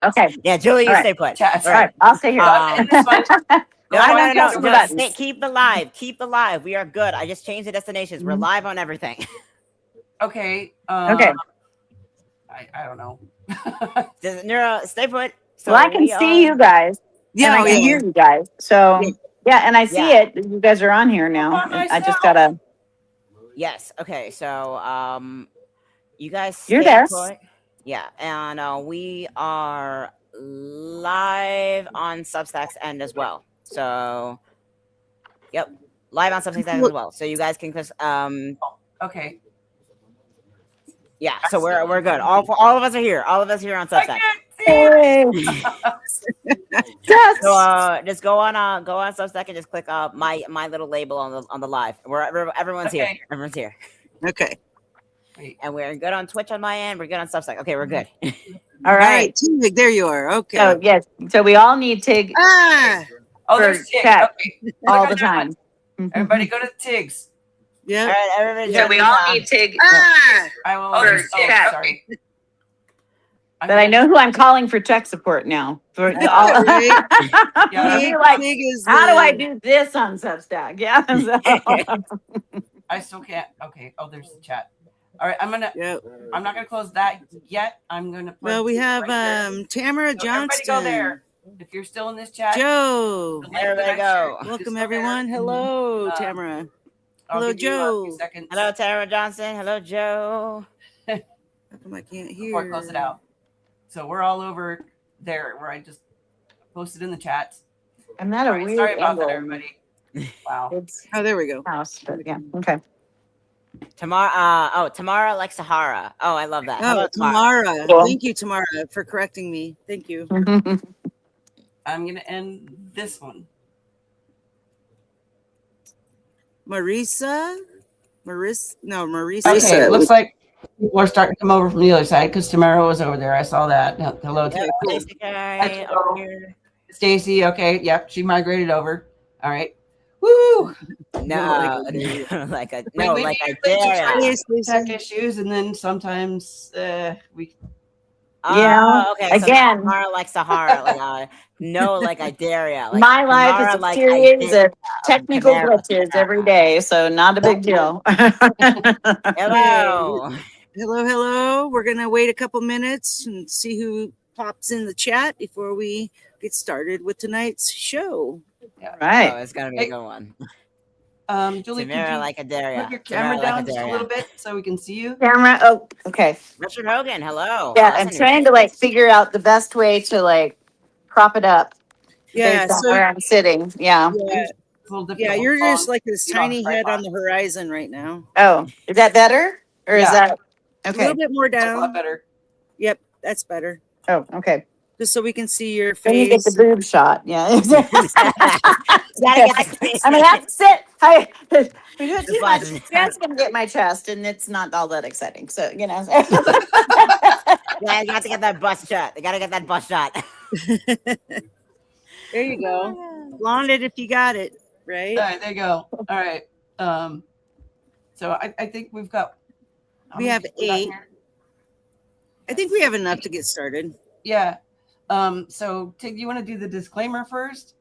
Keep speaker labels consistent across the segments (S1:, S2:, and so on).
S1: Okay.
S2: Yeah, Julie, you
S1: All right.
S2: stay put.
S3: Chat.
S1: All right. I'll stay here.
S3: And this one.
S2: No. Keep the live. Keep the live. We are good. I just changed the destinations. We're live on everything.
S3: Okay.
S1: Okay.
S3: I don't know.
S2: Neuro, stay put. So
S1: Well, I can see you guys.
S4: Yeah,
S1: and I can hear you guys. So yeah, and I see it. You guys are on here now. I just gotta.
S2: Yes. Okay. So you guys.
S1: You're there.
S2: Put. Yeah, and we are live on Substack's end as well. So, yep, live on Substack's end as well. So you guys can just
S3: Okay.
S2: Yeah, so we're good. All of us are here. All of us here on Substack. So just go on Substack and just click my little label on the live. Everyone's here. Everyone's here.
S4: Okay.
S2: And we're good on Twitch on my end. We're good on Substack. Okay, we're good.
S1: All right.
S4: Tig, there you are. Okay.
S1: So yes. So we all need Tig.
S3: There's Tig.
S1: Chat
S3: okay.
S1: all the time.
S3: Everybody go to Tig's.
S4: Yeah.
S2: All right, everybody.
S1: So we all need Tig.
S3: I will.
S1: Chat.
S3: Sorry.
S1: But I know who I'm calling for tech support now. For all.
S3: Yeah.
S1: Like, how do I do this on Substack? Yeah.
S3: I still can't. Okay. Oh, there's the chat. All right. I'm not gonna close that yet. I'm gonna.
S4: Well, we have Tamara Johnston.
S3: Everybody go there. If you're still in this chat,
S4: Joe.
S2: Everybody go.
S4: Welcome everyone. Hello, Tamara. Hello, Joe.
S2: Hello, Tamara Johnson. Hello, Joe.
S4: How come I can't hear?
S3: Before I close it out. So we're all over there where I just posted in the chat.
S1: I'm not a weird
S3: Sorry about
S1: angle.
S3: that, everybody. Wow.
S4: There we go.
S1: House, but yeah. Okay.
S2: Tamara like Sahara. Oh, I love that.
S4: Oh, Tamara.
S1: Cool.
S4: Thank you, Tamara, for correcting me. Thank you.
S3: I'm gonna end this one.
S4: Marisa.
S3: Okay, it looks like people are starting to come over from the other side because Tamara was over there. I saw that. Hello, Stacy. Okay, yep, she migrated over. All right. Woo!
S2: No, like I dare.
S3: Tech issues, and then sometimes we.
S2: Okay.
S1: Again,
S2: so Tamara like Sahara. No, like I dare ya. Like,
S1: my life
S2: Tamara,
S1: is a series of technical glitches every day, so not a big deal.
S2: Hello.
S4: Hello. We're going to wait a couple minutes and see who pops in the chat before we get started with tonight's show.
S3: Yeah.
S1: Right.
S2: Oh, it's going to be a good one.
S3: Julie,
S2: Tamara like a dare
S3: put your camera down just a little bit so we can see you.
S1: Camera. Oh, okay.
S2: Richard Hogan, hello.
S1: Yeah, I'm trying to figure out the best way to prop it up.
S4: Yeah,
S1: based on where I'm sitting. Yeah.
S4: Yeah, you're just like this tiny head on the horizon right now.
S1: Oh, is that better? Or is that
S4: a
S1: okay?
S4: little bit more
S3: That's a lot
S4: down?
S3: better.
S4: Yep, that's better.
S1: Oh, okay.
S4: Just so we can see your
S1: Then you get
S4: face.
S1: the boob shot. Yeah.
S2: You gotta get the
S1: I'm gonna have to sit. We do it too much. That's gonna get my chest, and it's not all that exciting. So
S2: Yeah, you have to get that bust shot. You gotta get that bust shot.
S4: There you go. Blonde it if you got it, right?
S3: All right, there you go. All right. So I think we've got.
S4: We have 8. I think we have enough to get started.
S3: Yeah. So Tig, do you want to do the disclaimer first?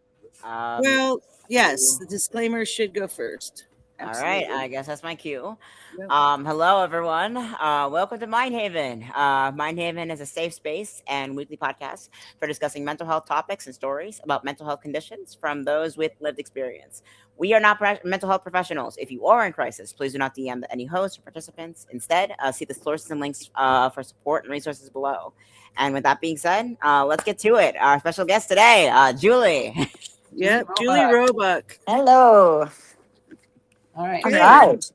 S4: Well, yes, the disclaimer should go first. Absolutely.
S2: All right, I guess that's my cue.
S4: Yep.
S2: Hello, everyone. Welcome to Mindhaven. Mindhaven is a safe space and weekly podcast for discussing mental health topics and stories about mental health conditions from those with lived experience. We are not mental health professionals. If you are in crisis, please do not DM any hosts or participants. Instead, see the sources and links for support and resources below. And with that being said, let's get to it. Our special guest today, Julie.
S4: Yep, Julie Robuck.
S1: Hello.
S3: All right.
S1: All right.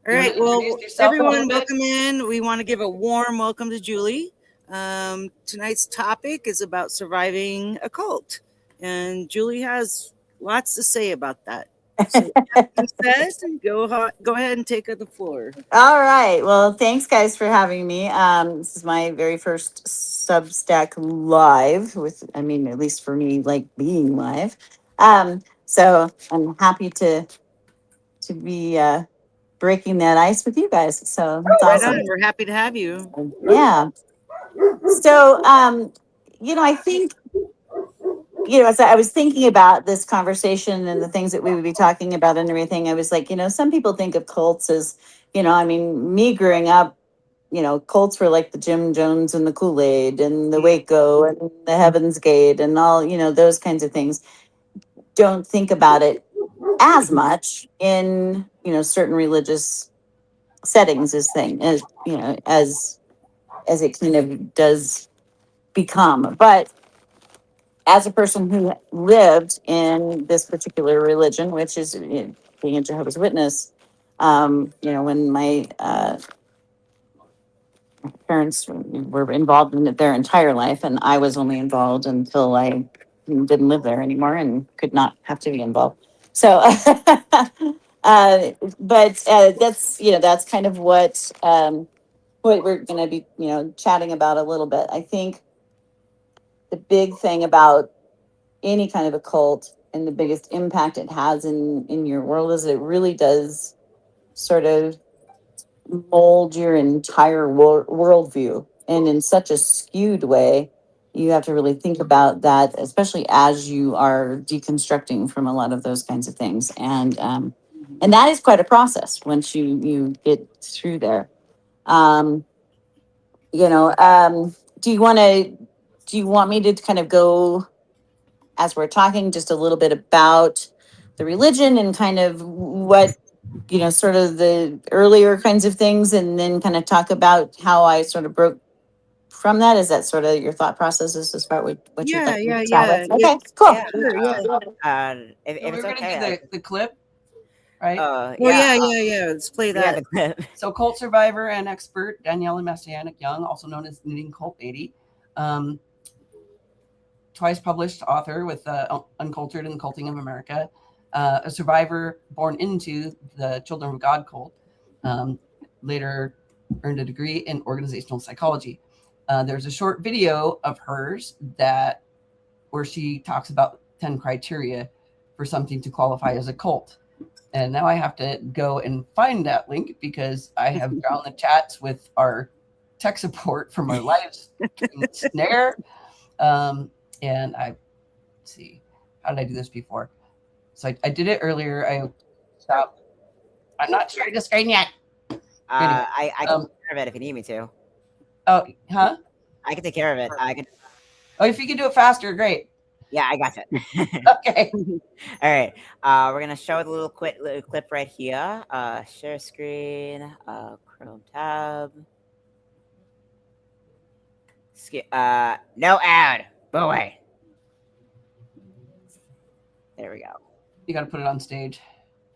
S4: All right. Well,
S3: introduce yourself a
S4: everyone,
S3: little bit?
S4: welcome in. We want to give a warm welcome to Julie. Tonight's topic is about surviving a cult, and Julie has lots to say about that. So, go ahead and take the floor.
S1: All right. Well, thanks, guys, for having me. This is my very first Substack live at least for me, being live. So I'm happy to be breaking that ice with you guys. So that's awesome.
S4: We're happy to have you.
S1: Yeah. So, I think, as I was thinking about this conversation and the things that we would be talking about and everything, I was like, some people think of cults as, I mean, me growing up, cults were like the Jim Jones and the Kool-Aid and the Waco and the Heaven's Gate and all, those kinds of things. Don't think about it as much in, certain religious settings as as it kind of does become. But as a person who lived in this particular religion, which is being a Jehovah's Witness, when my parents were involved in it their entire life, and I was only involved until I didn't live there anymore and could not have to be involved. So, but that's kind of what we're going to be chatting about a little bit. I think the big thing about any kind of a cult and the biggest impact it has in your world is it really does sort of mold your entire worldview, and in such a skewed way. You have to really think about that, especially as you are deconstructing from a lot of those kinds of things, and that is quite a process once you get through there. um do you want me to kind of go, as we're talking, just a little bit about the religion and kind of what, sort of the earlier kinds of things, and then kind of talk about how I sort of broke from that? Is that sort of your thought process? Is this about what you'd
S4: Yeah,
S1: like to
S4: yeah,
S1: chat
S4: yeah.
S1: with? Okay, cool.
S2: Yeah.
S4: Sure, yeah.
S2: If
S3: So
S2: it's
S3: we're gonna
S2: okay,
S3: do the clip, right?
S4: Well,
S2: yeah.
S4: yeah. Let's play
S2: Yeah,
S4: that.
S2: the clip.
S3: So cult survivor and expert Daniela Messianic Young, also known as Knitting Cult 80, twice published author with Uncultured and Culting of America, a survivor born into the Children of God cult, later earned a degree in organizational psychology. There's a short video of hers where she talks about 10 criteria for something to qualify as a cult. And now I have to go and find that link because I have found the chats with our tech support from our live snare. And let's see, how did I do this before? So I did it earlier. I stopped. I'm not sharing the screen yet. Anyway,
S2: I can take care of it if you need me to.
S3: Oh, huh?
S2: I can take care of it. I can.
S3: Oh, if you can do it faster, great.
S2: Yeah, I got it.
S3: Okay.
S2: All right. We're gonna show the little clip right here. Share screen. Chrome tab. No ad. Go away. There we go.
S3: You got to put it on stage.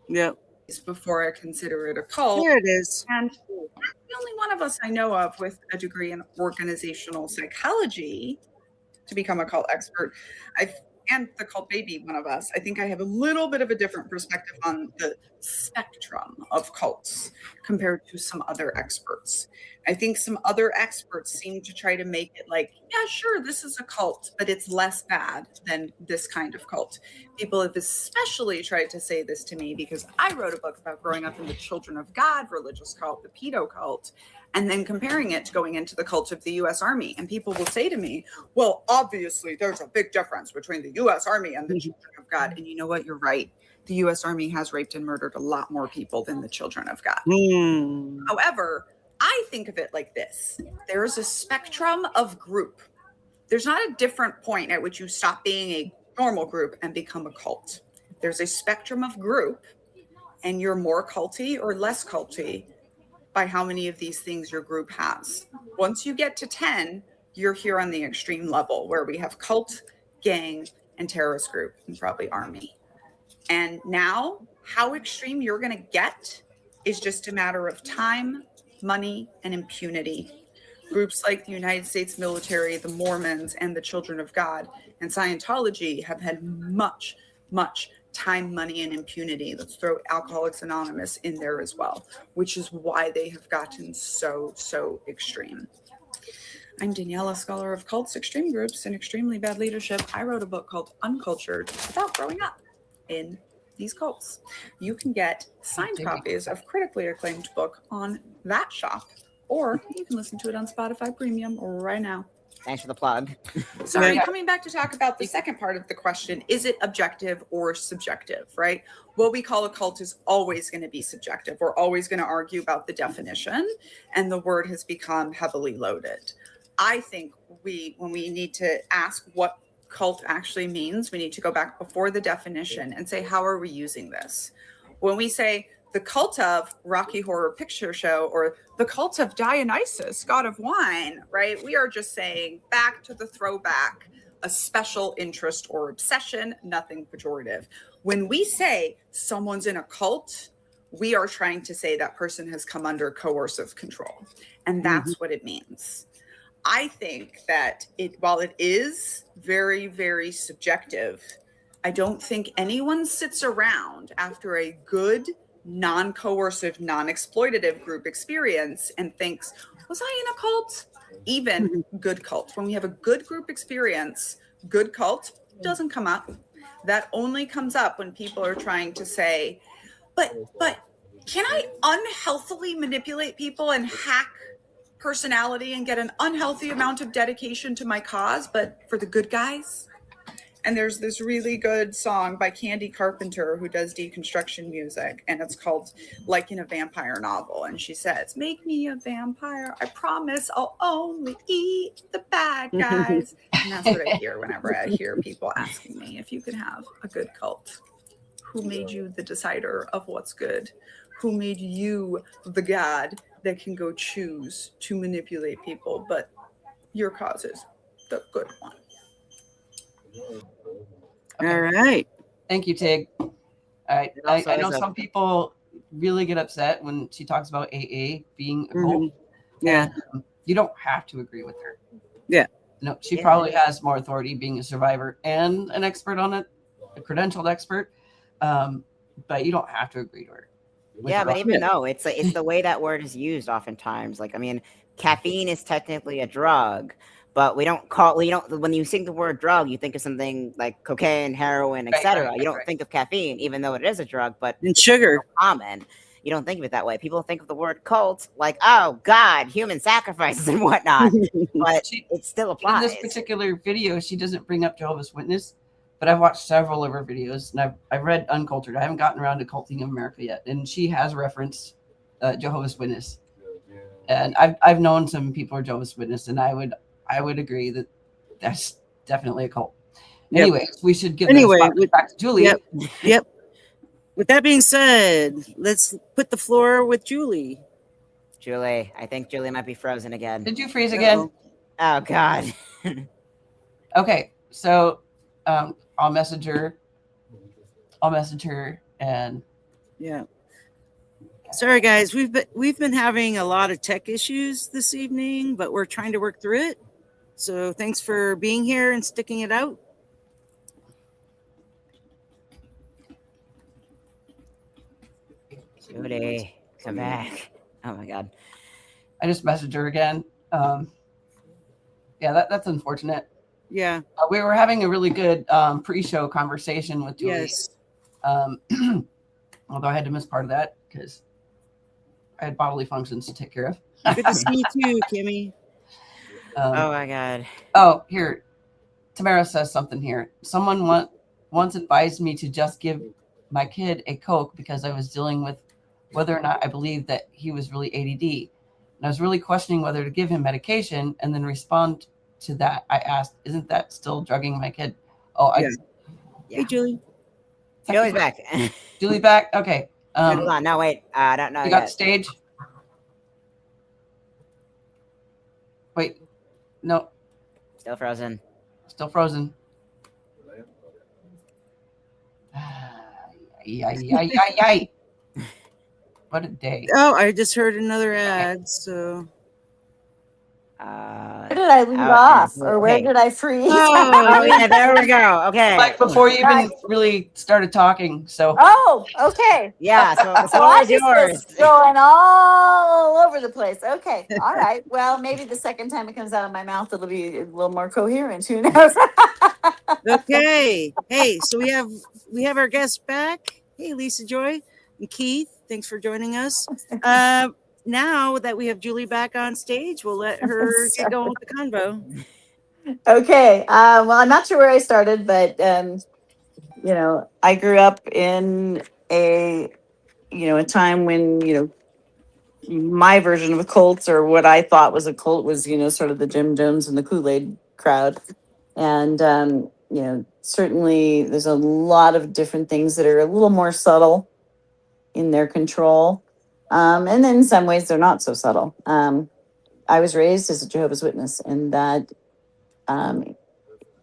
S4: Yep.
S5: Before I consider it a cult.
S4: There it is.
S5: And the only one of us I know of with a degree in organizational psychology to become a cult expert. And the cult baby, one of us. I think I have a little bit of a different perspective on the spectrum of cults compared to some other experts. I think some other experts seem to try to make it like, yeah, sure, this is a cult, but it's less bad than this kind of cult. People have especially tried to say this to me because I wrote a book about growing up in the Children of God religious cult, the pedo cult, and then comparing it to going into the cult of the U.S. Army. And people will say to me, well, obviously, there's a big difference between the U.S. Army and the Children of God. And you know what? You're right. The U.S. Army has raped and murdered a lot more people than the Children of God. However, I think of it like this. There's a spectrum of group. There's not a different point at which you stop being a normal group and become a cult. There's a spectrum of group, and you're more culty or less culty by how many of these things your group has. Once you get to 10, you're here on the extreme level where we have cult, gang, and terrorist group, and probably army. And now, how extreme you're going to get is just a matter of time, money, and impunity. Groups like the United States military, the Mormons, and the Children of God, and Scientology have had much, much time, money, and impunity. Let's throw Alcoholics Anonymous in there as well, which is why they have gotten so extreme. I'm Daniela, scholar of cults, extreme groups, and extremely bad leadership. I wrote a book called Uncultured about growing up in these cults. You can get signed copies of critically acclaimed book on that shop, or you can listen to it on Spotify Premium right now.
S2: Thanks for the plug.
S5: Sorry,
S4: Yeah.
S5: coming back to talk about the second part of the question, is it objective or subjective, right? What we call a cult is always going to be subjective. We're always going to argue about the definition, and the word has become heavily loaded. I think when we need to ask what cult actually means, we need to go back before the definition and say, how are we using this? When we say the cult of Rocky Horror Picture Show or the cult of Dionysus, god of wine, right? We are just saying back to the throwback, a special interest or obsession, nothing pejorative. When we say someone's in a cult, we are trying to say that person has come under coercive control. And that's what it means. I think that while it is very, very subjective, I don't think anyone sits around after a good, non-coercive, non-exploitative group experience and thinks, was I in a cult? Even good cult. When we have a good group experience, good cult doesn't come up. That only comes up when people are trying to say, but can I unhealthily manipulate people and hack personality and get an unhealthy amount of dedication to my cause, but for the good guys? And there's this really good song by Candy Carpenter who does deconstruction music, and it's called Like in a Vampire Novel. And she says, make me a vampire. I promise I'll only eat the bad guys. And that's what I hear whenever I hear people asking me if you could have a good cult. Who made you the decider of what's good? Who made you the god that can go choose to manipulate people? But your cause is the good one.
S4: All right.
S3: Thank you, Tig. All right.
S2: It also
S3: I know
S2: is a-
S3: some people really get upset when she talks about AA being a cult.
S4: Yeah.
S3: And, you don't have to agree with her.
S4: Yeah.
S3: No, she
S2: Yeah.
S3: probably has more authority being a survivor and an expert on it, a credentialed expert. But you don't have to agree to her.
S2: Yeah, but even though it's the way that word is used oftentimes. Like, I mean, caffeine is technically a drug, but we don't when you think the word drug, you think of something like cocaine, heroin, etc.
S3: right,
S2: You don't
S3: right.
S2: think of caffeine, even though it is a drug, but
S4: And sugar.
S2: common. You don't think of it that way. People think of the word cult like, oh God, human sacrifices and whatnot. But it still
S3: In
S2: applies.
S3: this particular video, she doesn't bring up Jehovah's Witness, but I've watched several of her videos, and I've read Uncultured. I haven't gotten around to Culting of America yet, and she has referenced Jehovah's Witness. And I've known some people are Jehovah's Witness, and I would agree that that's definitely a cult.
S4: Yep.
S3: Anyways, we should give
S4: Anyway,
S3: the spot back to Julie.
S4: Yep. With that being said, let's put the floor with Julie.
S2: Julie, I think Julie might be frozen again.
S3: Did you freeze again?
S4: Uh-oh.
S2: Oh God.
S3: Okay, so I'll message her, and
S4: Yeah. Sorry, guys. We've been having a lot of tech issues this evening, but we're trying to work through it. So thanks for being here and sticking it out.
S2: Julie, come back. Oh my God.
S3: I just messaged her again. Yeah, that's unfortunate.
S4: Yeah.
S3: We were having a really good pre-show conversation with Julie.
S4: Yes.
S3: Although I had to miss part of that because I had bodily functions to take care of.
S4: Good to see you too, Kimmy.
S2: Oh my God.
S3: Oh, here. Tamara says something here. Someone once advised me to just give my kid a Coke because I was dealing with whether or not I believed that he was really ADD. And I was really questioning whether to give him medication, and then respond to that. I asked, isn't that still drugging my kid? Oh,
S4: Yeah. Hey, Julie.
S2: Julie's back.
S3: Julie back? Okay.
S2: Hold on. No, wait. I don't know
S3: You got
S2: yet.
S3: stage? Wait. No,
S2: Still frozen.
S3: still frozen. Yay. What a day.
S4: Oh, I just heard another ad. So.
S1: Where did I leave off, or where did I freeze?
S2: Oh yeah, there we go. Okay.
S3: Like before you even really started talking. So
S1: Oh, okay.
S2: Yeah. So the
S1: So
S2: floor
S1: I
S2: is
S1: just
S2: yours.
S1: was going all over the place. Okay, all right. Well, maybe the second time it comes out of my mouth, it'll be a little more coherent. Who knows?
S4: Okay. Hey, so we have our guests back. Hey, Lisa Joy and Keith. Thanks for joining us. Now that we have Julie back on stage, we'll let her get going with the convo.
S1: Okay. Well, I'm not sure where I started, but I grew up in a a time when my version of a cult, or what I thought was a cult, was sort of the Jim Jones and the Kool-Aid crowd. And certainly there's a lot of different things that are a little more subtle in their control, and then in some ways they're not so subtle. I was raised as a Jehovah's Witness, and that um,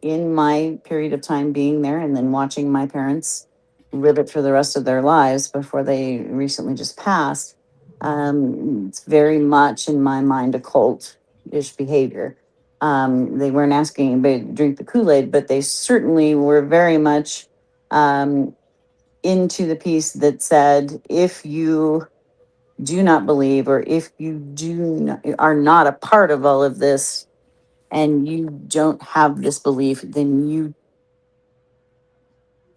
S1: in my period of time being there, and then watching my parents live it for the rest of their lives before they recently just passed, it's very much in my mind a cult-ish behavior. They weren't asking anybody to drink the Kool-Aid, but they certainly were very much um, into the piece that said, if you do not believe, or if you are not a part of all of this, and you don't have this belief, then you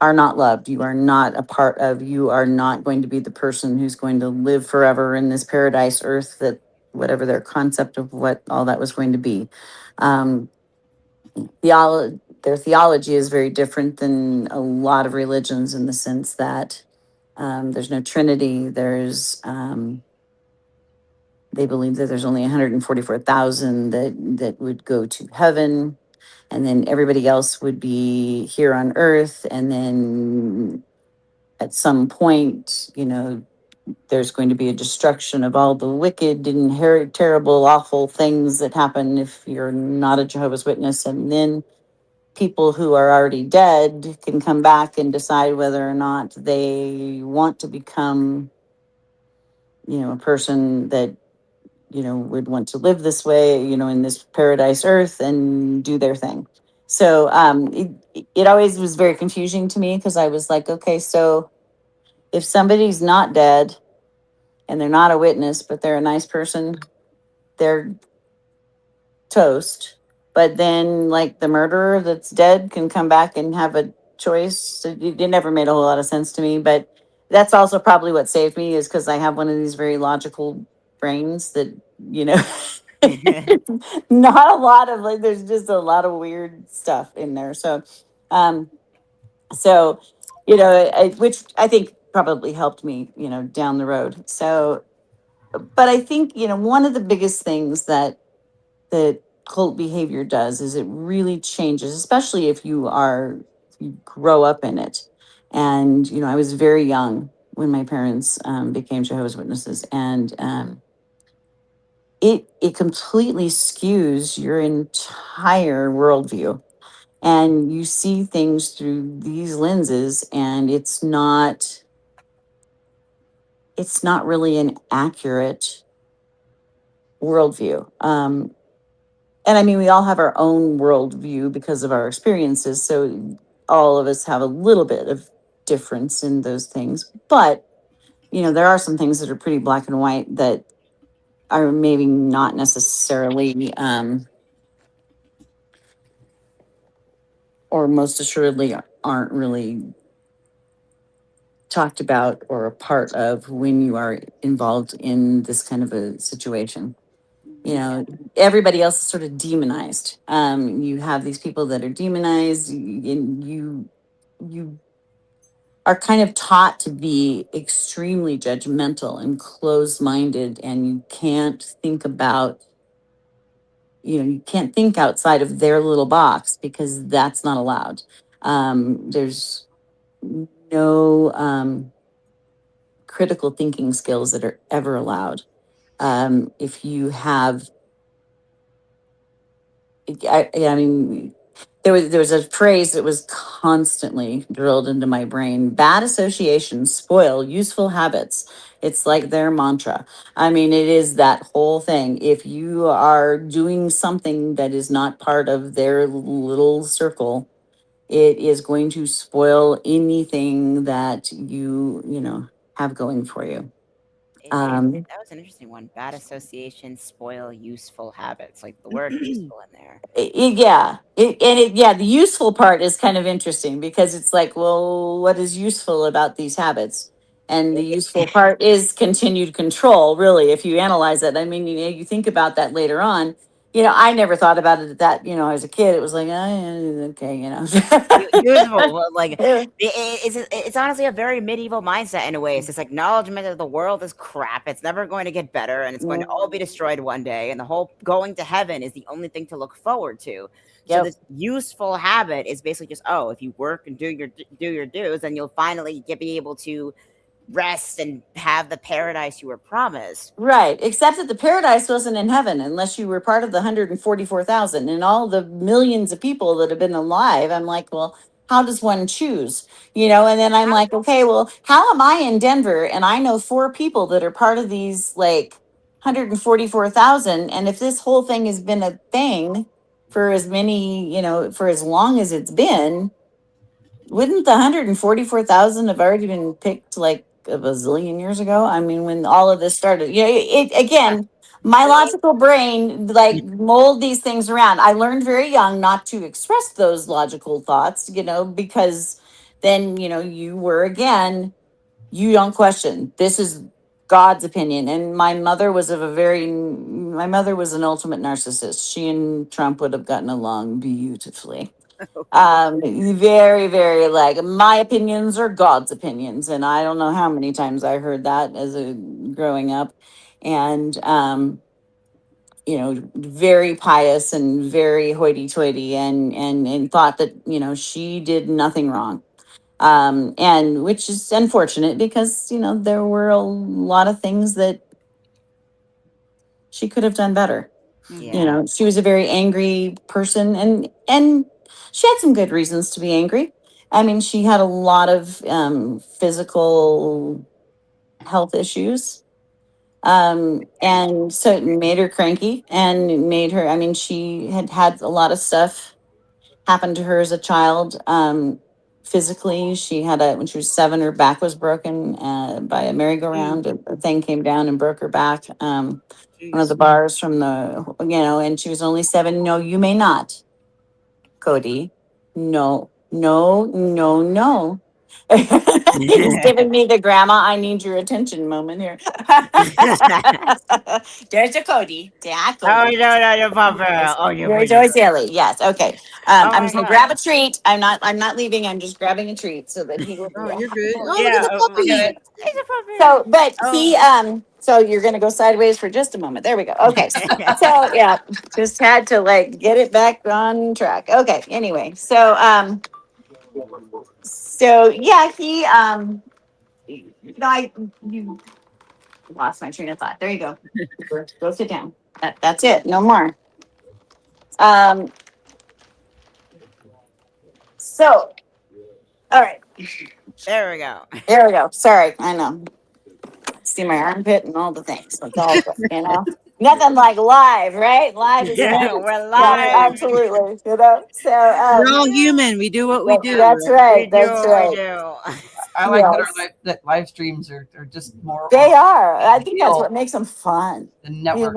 S1: are not loved. You are not a part of, you are not going to be the person who's going to live forever in this paradise earth, that whatever their concept of what all that was going to be. Um, their theology is very different than a lot of religions, in the sense that there's no Trinity. They believe that there's only 144,000 that would go to heaven, and then everybody else would be here on earth. And then at some point, there's going to be a destruction of all the wicked, inherent, terrible, awful things that happen if you're not a Jehovah's Witness. And then people who are already dead can come back and decide whether or not they want to become, a person that would want to live this way, in this paradise earth, and do their thing. So it always was very confusing to me, because I was like, okay, so if somebody's not dead and they're not a witness, but they're a nice person, they're toast. But then, like, the murderer that's dead can come back and have a choice. So it never made a whole lot of sense to me. But that's also probably what saved me, is because I have one of these very logical brains that, you know, not a lot of, like, there's just a lot of weird stuff in there. Um, so, which I think probably helped me, down the road. So, but I think, one of the biggest things that cult behavior does is it really changes, especially if you grow up in it. And, I was very young when my parents became Jehovah's Witnesses, and it completely skews your entire worldview, and you see things through these lenses, and it's not really an accurate worldview. And I mean, we all have our own worldview because of our experiences. So all of us have a little bit of difference in those things. But, there are some things that are pretty black and white that are maybe not necessarily, or most assuredly aren't really talked about or a part of when you are involved in this kind of a situation. Everybody else is sort of demonized. You have these people that are demonized, and you are kind of taught to be extremely judgmental and closed-minded, and you can't think outside of their little box, because that's not allowed. There's no critical thinking skills that are ever allowed. If you have I mean, there was a phrase that was constantly drilled into my brain: bad associations spoil useful habits. It's like their mantra. I mean, it is that whole thing. If you are doing something that is not part of their little circle, it is going to spoil anything that you have going for you.
S2: That was an interesting one. Bad associations spoil useful habits. Like the word useful in there.
S1: Yeah, the useful part is kind of interesting, because it's like, well, what is useful about these habits? And the useful part is continued control, really, if you analyze it. I mean, you think about that later on. I never thought about it that, as a kid, it was like, okay,
S2: Useful. Well, like
S1: Yeah.
S2: it's honestly a very medieval mindset in a way. It's this acknowledgement that the world is crap. It's never going to get better, and it's going to all be destroyed one day. And the whole going to heaven is the only thing to look forward to. So
S1: Yep.
S2: this useful habit is basically just, oh, if you work and do your dues, then you'll finally be able to rest and have the paradise you were promised.
S1: Right. Except that the paradise wasn't in heaven unless you were part of the 144,000 and all the millions of people that have been alive. I'm like, well, how does one choose? And then I'm like, okay, well, how am I in Denver? And I know four people that are part of these like 144,000. And if this whole thing has been a thing for as many, for as long as it's been, wouldn't the 144,000 have already been picked like a bazillion years ago? I mean, when all of this started, again, my logical brain like mold these things around. I learned very young not to express those logical thoughts, because then, you were again, you don't question. This is God's opinion. And my mother was an ultimate narcissist. She and Trump would have gotten along beautifully. Very, very like my opinions are God's opinions. And I don't know how many times I heard that as a growing up. And very pious and very hoity toity and thought that, she did nothing wrong. And which is unfortunate because, there were a lot of things that she could have done better.
S2: Yeah.
S1: She was a very angry person, and she had some good reasons to be angry. I mean, she had a lot of physical health issues, and so it made her cranky and it made her. I mean, she had had a lot of stuff happen to her as a child. Physically, she had when she was 7, her back was broken by a merry-go-round. A thing came down and broke her back. One of the bars from and she was only 7. No, you may not, Cody. No, no, no, no. He's giving me the grandma, I need your attention moment here. There's a Cody. Yeah,
S2: Oh
S1: Cody.
S2: no, no, Papa. Oh, you
S1: Very
S2: bring it.
S1: Joy Silly. Yes. Okay.
S2: Oh
S1: I'm
S2: my
S1: just gonna
S2: god.
S1: grab a treat. I'm not leaving. I'm just grabbing a treat so that he will be
S4: Oh, you're good. Oh, look at
S2: Yeah,
S4: the
S2: we got
S4: puppy.
S2: it. It's a puppy.
S1: so, but
S2: Oh.
S1: so you're gonna go sideways for just a moment. There we go. Okay. So yeah, just had to like get it back on track. Okay. Anyway, so yeah, you lost my train of thought. There you go. Go sit down. That's it. No more. Um, so all right,
S2: There we go.
S1: there we go. Sorry, I know. See my armpit and all the things. That's all. Nothing like live, right? Live is
S2: Yeah,
S1: better.
S2: we're
S1: Yeah,
S2: live.
S1: absolutely. So,
S4: We're all human. We do what we do.
S1: that's
S4: Right?
S1: right.
S2: We do
S1: That's
S2: what we
S1: right.
S2: do.
S3: I like that
S1: Yes,
S3: that live streams are just more
S1: they
S3: on
S1: are. I think that's
S3: feel
S1: what makes them fun.
S3: the network.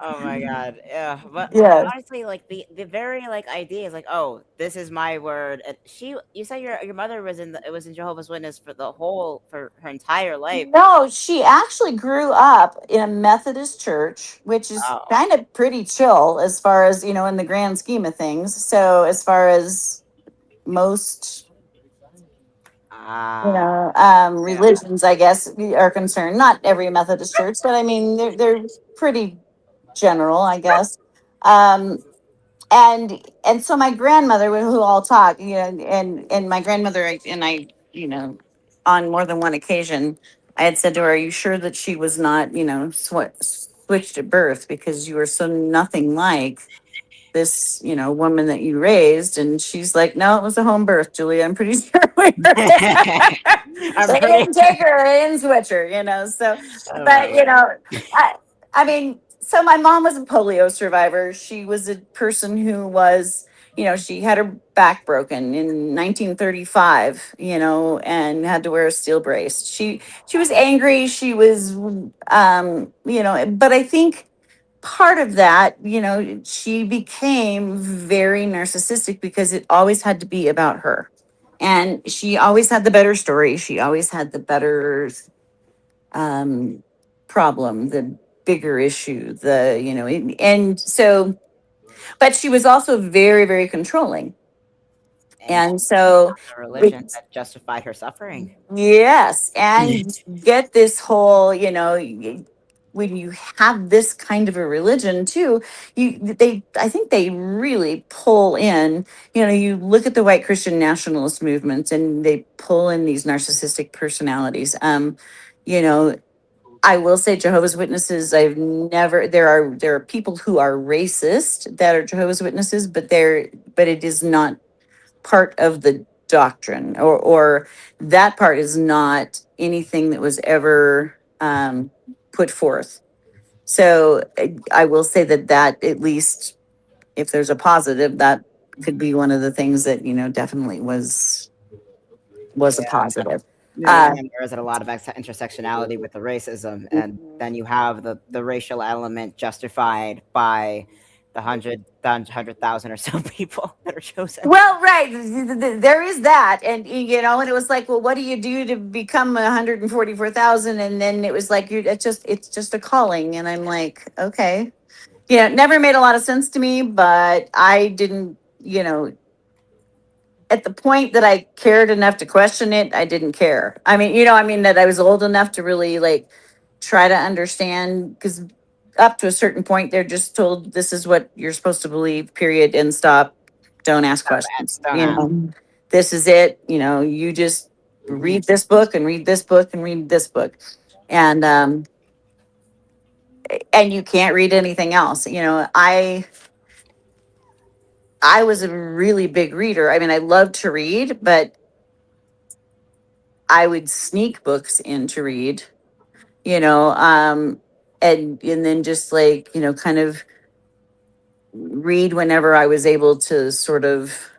S2: Oh my god. Yeah. But
S1: Yeah.
S2: honestly, like the very like idea is like, oh, this is my word. And you said your mother was in Jehovah's Witness for her entire life.
S1: No, she actually grew up in a Methodist church, which is
S2: Oh.
S1: kind of pretty chill as far as, in the grand scheme of things. So, as far as most,
S2: Ah.
S3: Yeah.
S1: religions, I guess, are concerned, not every Methodist church, but I mean, they're pretty general, I guess. Um, and so my grandmother, who all talk, and my grandmother and I, on more than one occasion, I had said to her, "Are you sure that she was not, switched at birth because you are so nothing like this, woman that you raised?" And she's like, "No, it was a home birth, Julie. I'm pretty sure we were."
S2: I'm
S1: They
S2: pretty.
S1: didn't take her, they didn't switch her, So,
S2: Oh my
S1: but
S2: god.
S1: I, I mean, so my mom was a polio survivor. She was a person who was, she had her back broken in 1935, and had to wear a steel brace. She was angry. She was, but I think part of that, she became very narcissistic because it always had to be about her. And she always had the better story. She always had the better um, problem, bigger issue. And so, but she was also very, very controlling.
S2: And she
S1: And so,
S2: found a religion that justified her suffering.
S1: yes, and get this whole, when you have this kind of a religion too, I think they really pull in, you look at the white Christian nationalist movements and they pull in these narcissistic personalities. You know, I will say Jehovah's Witnesses, there are people who are racist that are Jehovah's Witnesses, but it is not part of the doctrine, or that part is not anything that was ever put forth. So I will say that at least if there's a positive, that could be one of the things that definitely was a
S2: Yeah.
S1: positive.
S5: Yeah.
S1: uh
S2: And there is a lot of intersectionality with the racism, and then you have the racial element justified by the 100,000 or so people that are chosen.
S1: well, right, there is that. And and it was like, well, what do you do to become 144,000? And then it was like, it's just a calling. And I'm like, okay. It never made a lot of sense to me, but I didn't, at the point that I cared enough to question it, I didn't care. That I was old enough to really like try to understand, because up to a certain point, they're just told this is what you're supposed to believe, period, and stop. Don't ask questions.
S2: Don't ask.
S1: This is it. You just read this book and read this book and read this book. And you can't read anything else. I was a really big reader. I loved to read, but I would sneak books in to read, you know, um, and then just like, kind of read whenever I was able to sort of,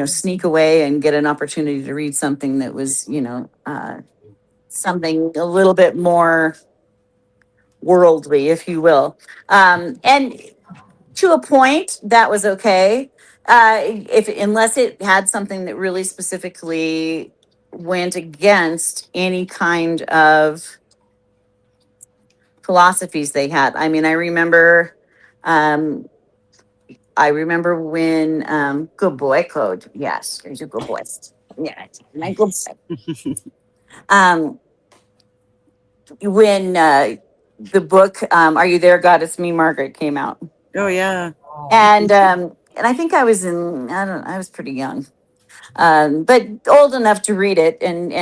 S1: sneak away and get an opportunity to read something that was, something a little bit more worldly, if you will. And to a point, that was okay. If unless it had something that really specifically went against any kind of philosophies they had. Um, I remember when Good Boy Code. Yes, there's a good boy. Yeah, my good boy. Um, when the book "Are You There, God? It's Me, Margaret" came out,
S4: Oh yeah.
S1: and I think I was pretty young, but old enough to read it, and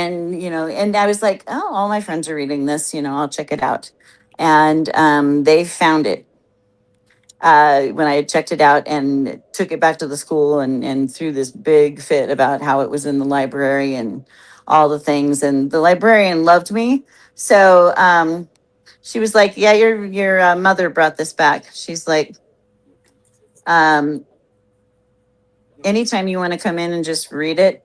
S1: I was like, oh, all my friends are reading this, I'll check it out, and they found it when I had checked it out and took it back to the school and threw this big fit about how it was in the library and all the things, and the librarian loved me, so she was like, yeah, your mother brought this back. She's like, um, anytime you want to come in and just read it,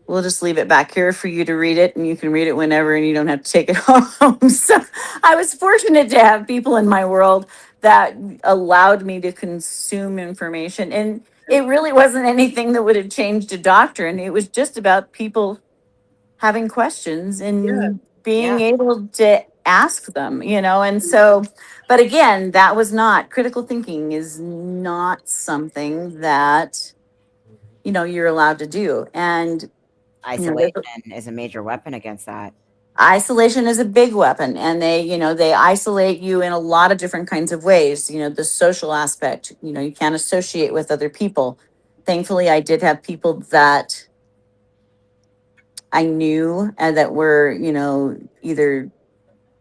S1: we'll just leave it back here for you to read it, and you can read it whenever, and you don't have to take it home. So I was fortunate to have people in my world that allowed me to consume information. And it really wasn't anything that would have changed a doctrine. It was just about people having questions
S4: Yeah.
S1: and being
S2: Yeah,
S1: able to ask them, and so, but again, that was not critical thinking, is not something that you're allowed to do. And there's
S2: isolation is a major weapon against that.
S1: isolation is a big weapon, and they isolate you in a lot of different kinds of ways. The social aspect, you can't associate with other people. Thankfully, I did have people that I knew and that were either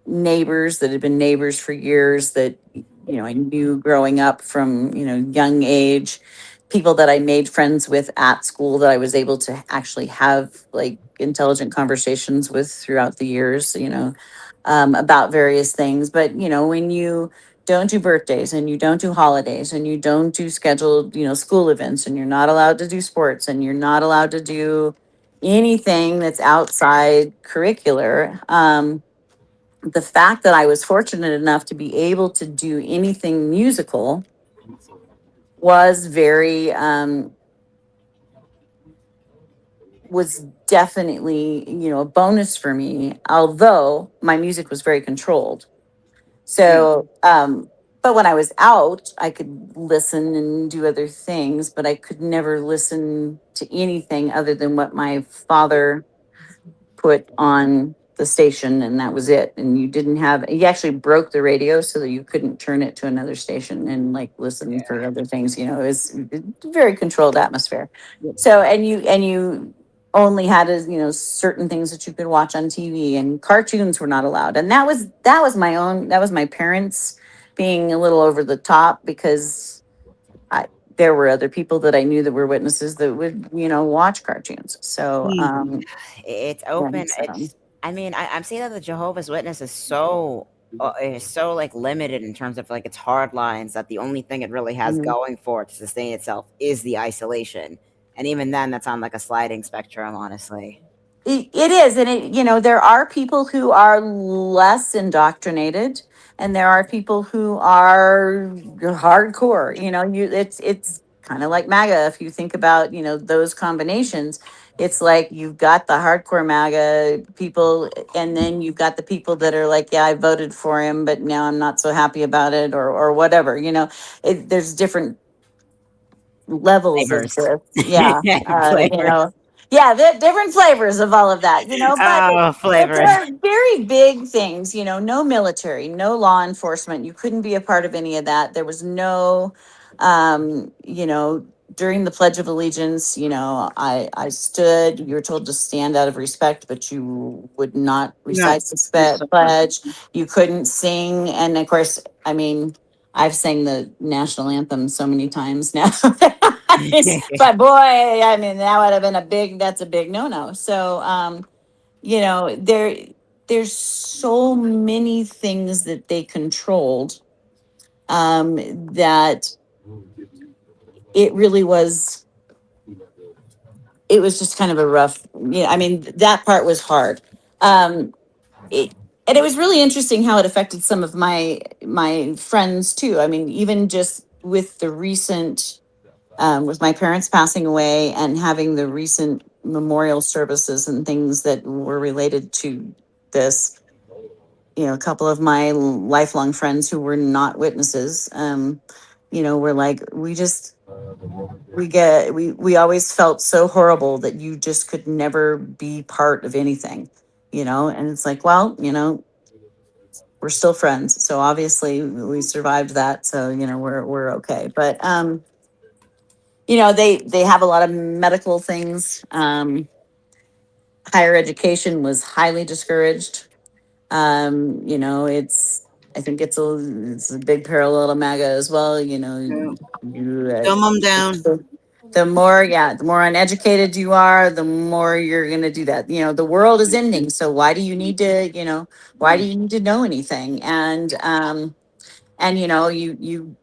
S1: neighbors that had been neighbors for years, that I knew growing up from young age, people that I made friends with at school that I was able to actually have like intelligent conversations with throughout the years, about various things. But when you don't do birthdays and you don't do holidays and you don't do scheduled school events, and you're not allowed to do sports, and you're not allowed to do anything that's outside curricular, the fact that I was fortunate enough to be able to do anything musical was very was definitely a bonus for me, although my music was very controlled. So, but when I was out, I could listen and do other things, but I could never listen to anything other than what my father put on the station, and that was it. And you didn't have, he actually broke the radio so that you couldn't turn it to another station and like listen for other things. You know, it was a very controlled atmosphere. So, and you only had as, you know, certain things that you could watch on TV, and cartoons were not allowed. And that was my own, that was my parents being a little over the top, because I, there were other people that I knew that were witnesses that would, you know, watch cartoons. So,
S2: It's
S1: yeah,
S2: open.
S1: so.
S2: It's. I mean, I'm seeing that the Jehovah's Witness is so like limited in terms of like its hard lines that the only thing it really has
S1: Mhm.
S2: going for it to sustain itself is the isolation, and even then, that's on like a sliding spectrum, honestly.
S1: It is, and it, you know, there are people who are less indoctrinated, and there are people who are hardcore. You know, it's kind of like MAGA. If you think about, you know, those combinations, it's like you've got the hardcore MAGA people, and then you've got the people that are like, yeah, I voted for him, but now I'm not so happy about it, or whatever. You know, there's different levels of
S2: Flavors,
S1: this. Yeah. You
S2: flavors.
S1: know, yeah, the different flavors of all of that, you know,
S2: Oh,
S1: but there
S2: flavors.
S1: are very big things, you know, no military, no law enforcement. You couldn't be a part of any of that. There was no, you know, during the Pledge of Allegiance, you know, I stood, you were told to stand out of respect, but you would not
S4: Not
S1: recite the pledge. You couldn't sing. And of course, I mean, I've sang the national anthem so many times now. But boy, I mean, that would have been that's a big no-no. So, you know, there's so many things that they controlled, that it really was, it was just kind of a rough, you know, I mean, that part was hard. Um, it, and it was really interesting how it affected some of my friends too. I mean, even just with the recent, with my parents passing away and having the recent memorial services and things that were related to this, you know, a couple of my lifelong friends who were not witnesses, you know, were like, we always felt so horrible that you just could never be part of anything, you know. And it's like, well, you know, we're still friends, so obviously we survived that, so you know, we're okay. But you know, they have a lot of medical things. Higher education was highly discouraged. You know, I think it's a big parallel to MAGA as well. You know,
S4: yeah.
S1: you
S4: Dumb them down.
S1: the more, yeah, the more uneducated you are, the more you're gonna do that. You know, the world is ending, so why do you need to, you know, why do you need to know anything? And you know, you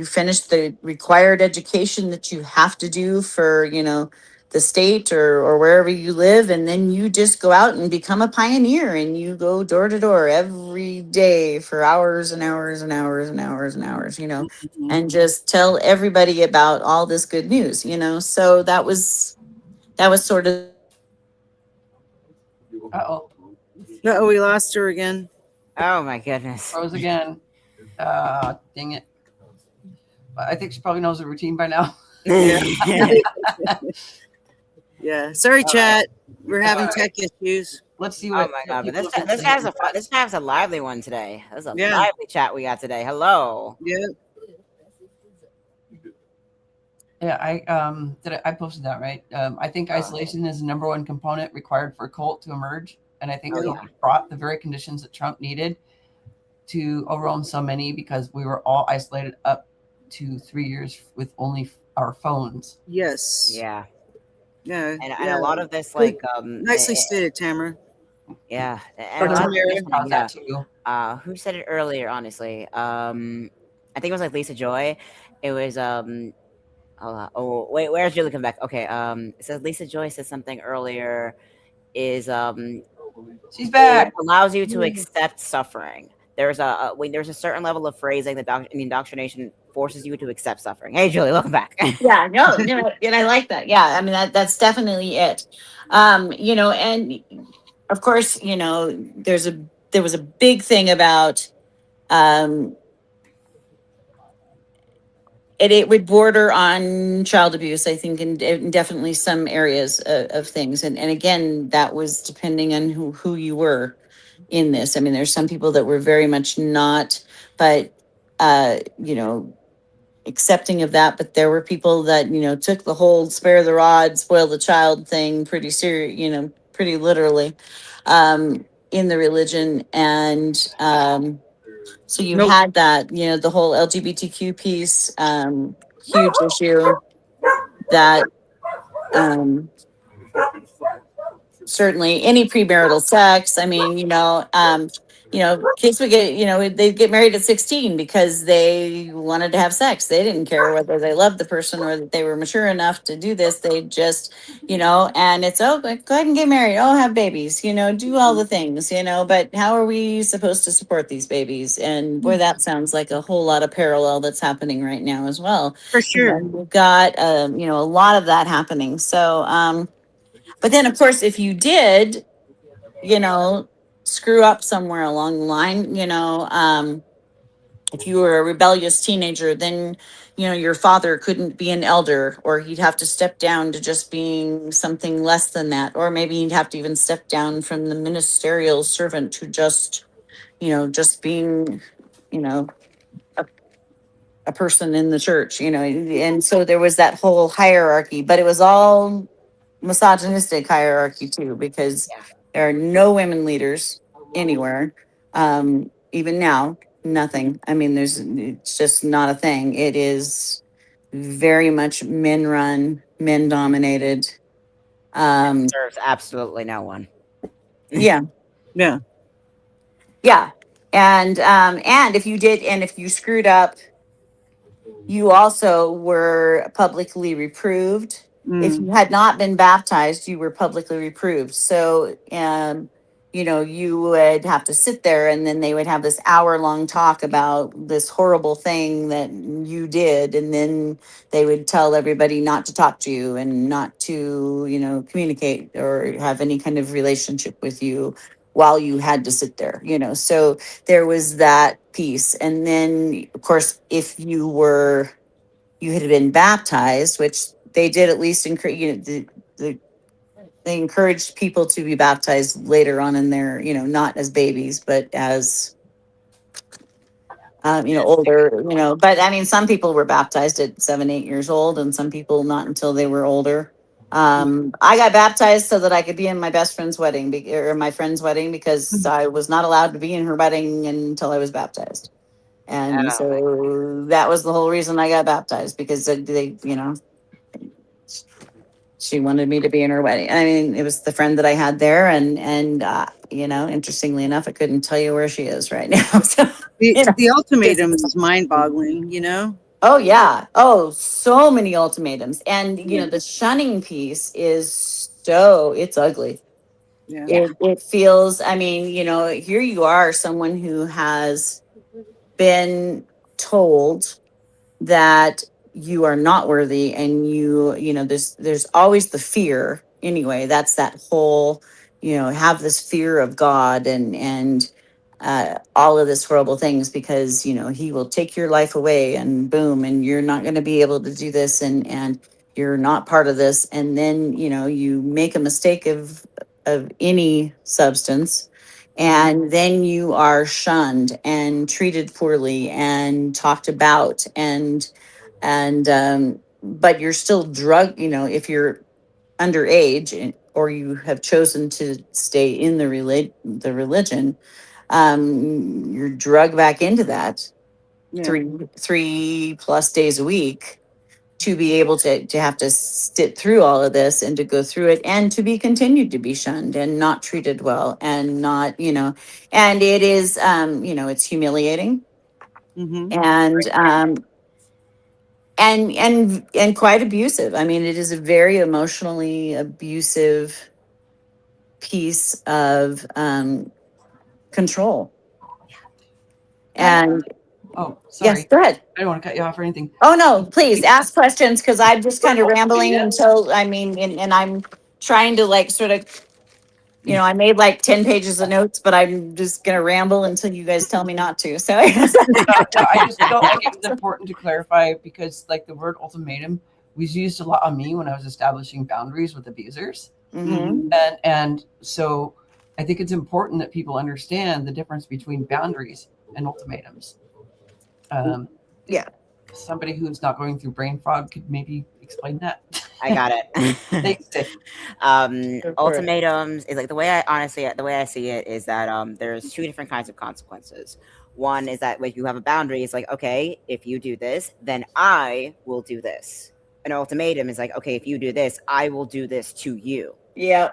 S1: finish the required education that you have to do for, you know, the state or wherever you live, and then you just go out and become a pioneer, and you go door to door every day for hours and hours and hours and hours and hours, you know,
S4: Mhm.
S1: and just tell everybody about all this good news, you know. So that was sort of the
S3: Uh-oh,
S4: Oh, we lost her again.
S2: Oh my goodness.
S3: froze again. Dang it. I think she probably knows the routine by now.
S4: Yeah.
S2: Oh
S4: Yeah. Sorry,
S3: Uh,
S4: chat. We're having tech issues.
S3: let's see
S2: my
S3: what
S2: god! But
S3: people
S2: this
S3: have been
S2: this
S3: saying.
S2: guy's a this guy's a lively one today. This is a
S4: Yeah.
S2: lively chat we got today. Hello.
S4: Yeah.
S3: Yeah, I posted that, right? I think isolation is the number one component required for a cult to emerge, and I think
S2: Oh,
S3: COVID
S2: yeah.
S3: brought the very conditions that Trump needed to overwhelm so many, because we were all isolated up to 3 years with only our phones.
S4: Yes.
S2: Yeah,
S4: Yeah.
S2: and
S4: Yeah.
S2: a lot of this
S4: Good.
S2: like
S4: Nicely stated, Tamara.
S2: yeah, and
S3: Or
S2: a lot of
S4: Tamara.
S2: this
S3: caused
S2: yeah.
S3: that too.
S2: Who said it earlier? Honestly, I think it was like Lisa Joy. It was oh wait, where's Julie come back? Okay, it says Lisa Joy said something earlier. Is
S3: She's
S2: It
S3: back.
S2: allows you to accept suffering. When there's a certain level of phrasing that the indoctrination forces you to accept suffering. Hey, Julie, welcome back.
S1: yeah, no, you know, and I like that. Yeah, I mean, that's definitely it. You know, and of course, you know, there was a big thing about um, it would border on child abuse, I think, in definitely some areas of things. And again, that was depending on who you were in this. I mean, there's some people that were very much not, but, accepting of that. But there were people that, took the whole spare the rod, spoil the child thing pretty serious, pretty literally, in the religion. And, so you
S4: Nope.
S1: had that, the whole LGBTQ piece, huge issue that, um, certainly any premarital sex. I mean, kids would get, they'd get married at 16 because they wanted to have sex. They didn't care whether they loved the person or that they were mature enough to do this. They just, and it's, oh, go ahead and get married. Oh, have babies, do all the things, but how are we supposed to support these babies? And boy, that sounds like a whole lot of parallel that's happening right now as well.
S4: For sure.
S1: We've got, a lot of that happening. So, but then, of course, if you did, you know, screw up somewhere along the line, if you were a rebellious teenager, then, your father couldn't be an elder, or he'd have to step down to just being something less than that. Or maybe he'd have to even step down from the ministerial servant to just, just being, you know, a person in the church, and so there was that whole hierarchy, but it was all misogynistic hierarchy too, because
S2: Yeah.
S1: there are no women leaders anywhere. Even now, nothing. I mean, it's just not a thing. It is very much men run, men dominated. Um,
S2: Serves absolutely no one.
S1: yeah,
S4: Yeah.
S1: yeah. And if you screwed up, you also were publicly reproved. If
S4: Mm.
S1: you had not been baptized, you were publicly reproved. So, you would have to sit there, and then they would have this hour-long talk about this horrible thing that you did. And then they would tell everybody not to talk to you and not to, communicate or have any kind of relationship with you while you had to sit there, So there was that piece. And then, of course, if you had been baptized, which they did at least encourage, they encouraged people to be baptized later on in their, not as babies, but as, older, but I mean, some people were baptized at 7, 8 years old, and some people not until they were older. I got baptized so that I could be in my best friend's wedding, or my friend's wedding, because I was not allowed to be in her wedding until I was baptized. And
S2: Oh my.
S1: so that was the whole reason I got baptized, because they, she wanted me to be in her wedding. I mean, it was the friend that I had there, and interestingly enough, I couldn't tell you where she is right now. So,
S4: The ultimatum
S1: just,
S4: is mind boggling, you know?
S1: oh yeah, oh, so many ultimatums, and
S4: Yeah.
S1: the shunning piece is so it's ugly.
S4: Yeah.
S2: Yeah.
S1: It feels. I mean, here you are, someone who has been told that you are not worthy, and there's always the fear anyway. That's that whole, have this fear of God, and all of this horrible things, because he will take your life away, and boom, and you're not going to be able to do this, and you're not part of this. And then you make a mistake of any substance, and then you are shunned and treated poorly and talked about, and but you're still drug, if you're underage, or you have chosen to stay in the religion, you're drugged back into that
S4: Yeah.
S1: three plus days a week, to be able to have to sit through all of this, and to go through it, and to be continued to be shunned and not treated well, and not, and it is, it's humiliating,
S4: Mm-hmm.
S1: and and quite abusive. I mean, it is a very emotionally abusive piece of control. And
S3: Oh,
S1: yes,
S3: sorry.
S1: go ahead.
S3: I don't want to cut you off or anything.
S1: Oh no, please ask questions, because I'm just kind of rambling until, I mean, and I'm trying to, like, sort of I made like 10 pages of notes, but I'm just going to ramble until you guys tell me not to. So,
S3: Yeah, no, I just felt like it was important to clarify because, like, the word ultimatum was used a lot on me when I was establishing boundaries with abusers,
S1: mhm.
S3: and so I think it's important that people understand the difference between boundaries and ultimatums. Um,
S1: Yeah.
S3: Somebody who's not going through brain fog could maybe explain that.
S2: I got it.
S3: Thanks, Dave.
S1: Go for it.
S2: Ultimatums is like the way I see it is that there's two different kinds of consequences. One is that like you have a boundary. It's like, okay, if you do this, then I will do this. An ultimatum is like, okay, if you do this, I will do this to you.
S1: Yeah.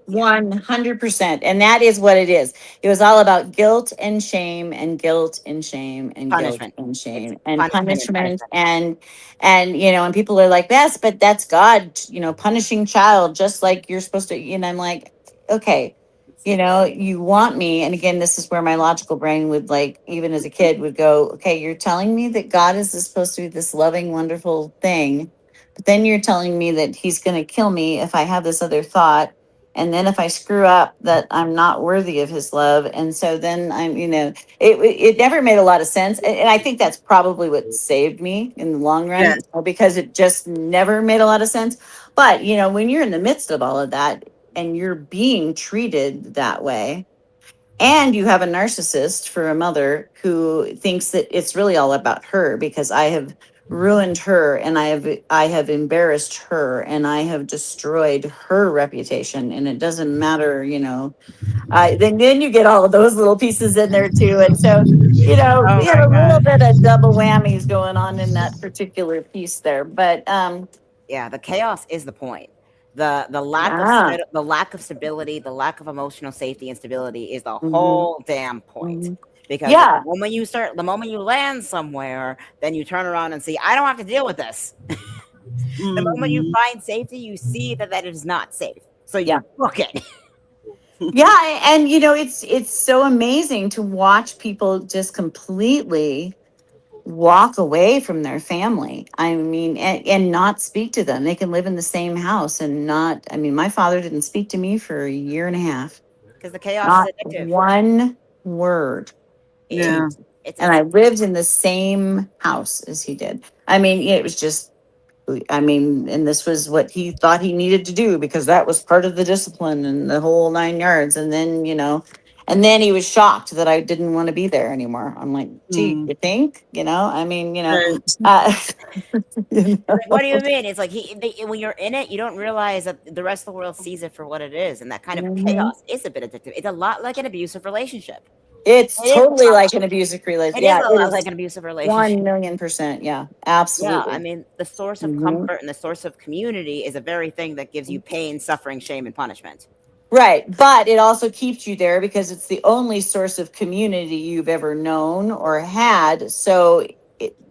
S1: 100%. And that is what it is. It was all about guilt and shame and guilt and shame and guilt
S2: Punishment.
S1: and
S2: It's
S1: shame and
S2: punishment and
S1: punishment
S2: punishment.
S1: and people are like, yes, but that's God, punishing child just like you're supposed to, I'm like, okay, you want me. And again, this is where my logical brain would, like, even as a kid, would go, okay, you're telling me that God is supposed to be this loving, wonderful thing. But then you're telling me that he's going to kill me if I have this other thought, and then if I screw up, that I'm not worthy of his love. And so then it never made a lot of sense. And I think that's probably what saved me in the long run,
S4: Yes.
S1: because it just never made a lot of sense. But when you're in the midst of all of that and you're being treated that way, and you have a narcissist for a mother who thinks that it's really all about her, because I have ruined her, and I have embarrassed her, and I have destroyed her reputation, and it doesn't matter, then you get all of those little pieces in there too. And so,
S2: Oh
S1: we had
S2: my
S1: a little
S2: god.
S1: bit of double whammies going on in that particular piece there. But
S2: Yeah, the chaos is the point. The lack of
S1: yeah.
S2: the lack of stability, the lack of emotional safety and stability is the
S1: Hmm.
S2: whole damn point.
S1: Hmm.
S2: Because
S1: Yeah.
S2: the moment you land somewhere, then you turn around and see, I don't have to deal with this. The moment you
S4: Mhm.
S2: find safety, you see that it is not safe. So
S1: Yeah.
S2: you book it.
S1: Yeah, and it's so amazing to watch people just completely walk away from their family. I mean, and not speak to them. They can live in the same house and not. I mean, my father didn't speak to me for a year and a half.
S2: Because the chaos is
S1: Not
S2: addictive.
S1: one word to me.
S4: Yeah.
S1: And I lived in the same house as he did. I mean, it was just, and this was what he thought he needed to do, because that was part of the discipline and the whole nine yards. And then he was shocked that I didn't want to be there anymore. I'm like, gee,
S4: Mm.
S1: you think, I mean,
S4: Right.
S1: uh,
S2: It's like, what do you mean? It's like when you're in it, you don't realize that the rest of the world sees it for what it is, and that kind of
S1: Mhm.
S2: chaos is a bit addictive. It's a lot like an abusive relationship.
S1: It's
S2: It is a
S1: totally
S2: lot.
S1: like an abusive relationship.
S2: It is
S1: Yeah,
S2: a
S1: it
S2: lot like
S1: is
S2: an abusive relationship.
S1: 1,000,000%. Yeah,
S2: Yeah, I
S1: absolutely.
S2: mean, the source of
S1: Mhm.
S2: comfort and the source of community is a very thing that gives you pain, suffering, shame, and punishment.
S1: Right. But it also keeps you there because it's the only source of community you've ever known or had. So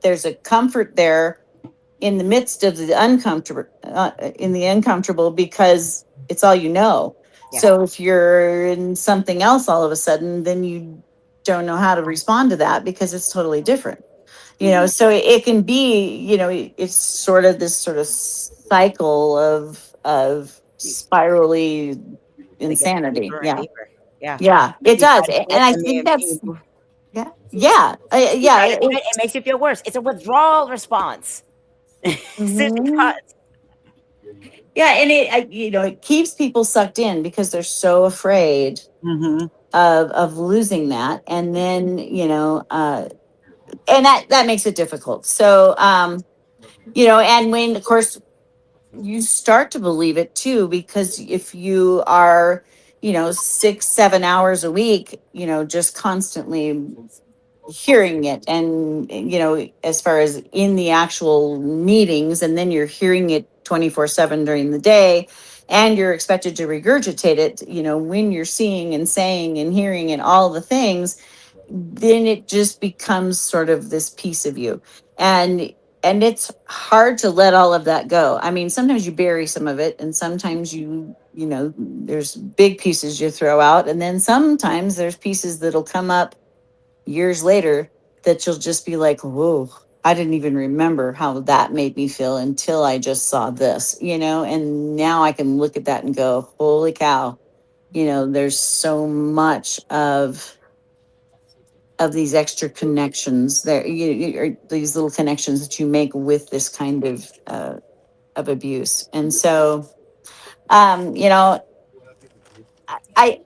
S1: there's a comfort there in the midst of the uncomfortable, because it's all you know.
S2: Yeah.
S1: So if you're in something else all of a sudden, then you don't know how to respond to that, because it's totally different. So it can be, it's sort of this sort of cycle of
S2: You,
S1: spirally
S2: it gets
S1: insanity.
S2: deeper and
S1: Yeah.
S2: deeper. Yeah.
S1: Yeah, it
S2: You
S1: does.
S2: fight
S1: And
S2: it,
S1: I
S2: and
S1: think
S2: then
S1: that's, yeah. Yeah.
S2: you
S1: Yeah.
S2: try to fight it, it makes you feel worse. It's a withdrawal response. Simply
S1: Mhm.
S2: because.
S1: Yeah, and it keeps people sucked in because they're so afraid
S4: Mhm.
S1: of losing that. And then, and that makes it difficult. So, and when, of course, you start to believe it too, because if you are, 6 7 hours a week, just constantly hearing it, and as far as in the actual meetings, and then you're hearing it 24/7 during the day, and you're expected to regurgitate it, when you're seeing and saying and hearing and all the things, then it just becomes sort of this piece of you. And it's hard to let all of that go. I mean, sometimes you bury some of it, and sometimes there's big pieces you throw out, and then sometimes there's pieces that'll come up years later that you'll just be like, whoa, I didn't even remember how that made me feel until I just saw this, and now I can look at that and go, holy cow. there's so much of these extra connections there, or these little connections that you make with this kind of abuse. And so, you know, I,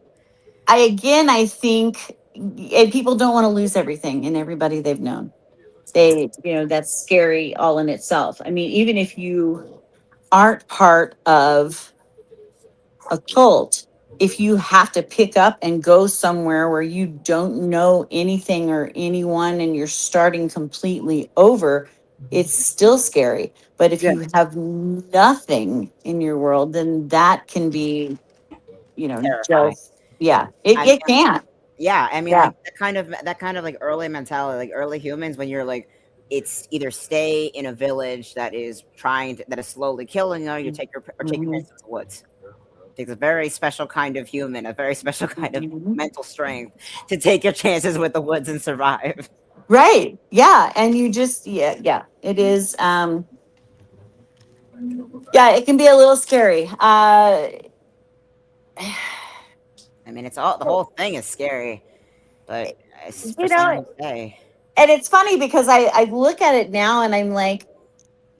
S1: I again, I think, and people don't want to lose everything and everybody they've known. That's scary all in itself. I mean, even if you aren't part of a cult, if you have to pick up and go somewhere where you don't know anything or anyone and you're starting completely over, it's still scary. But if
S4: Yeah.
S1: you have nothing in your world, then that can be,
S2: Terrifying.
S1: just, yeah, it,
S2: I
S1: it
S2: mean,
S1: can.
S2: yeah, I mean,
S1: Yeah.
S2: like that kind of like early mentality, like early humans, when you're like, it's either stay in a village that is slowly killing you, or take your
S1: Mhm.
S2: chances in the woods. It takes a very special kind of human, a very special kind of
S1: Mhm.
S2: mental strength to take your chances with the woods and survive.
S1: Right. Yeah. And you just, yeah, yeah, it is. Yeah, it can be a little scary.
S2: I mean, it's all the whole thing is scary, but it's for
S1: you know,
S2: someone to say.
S1: and it's funny because I look at it now and I'm like,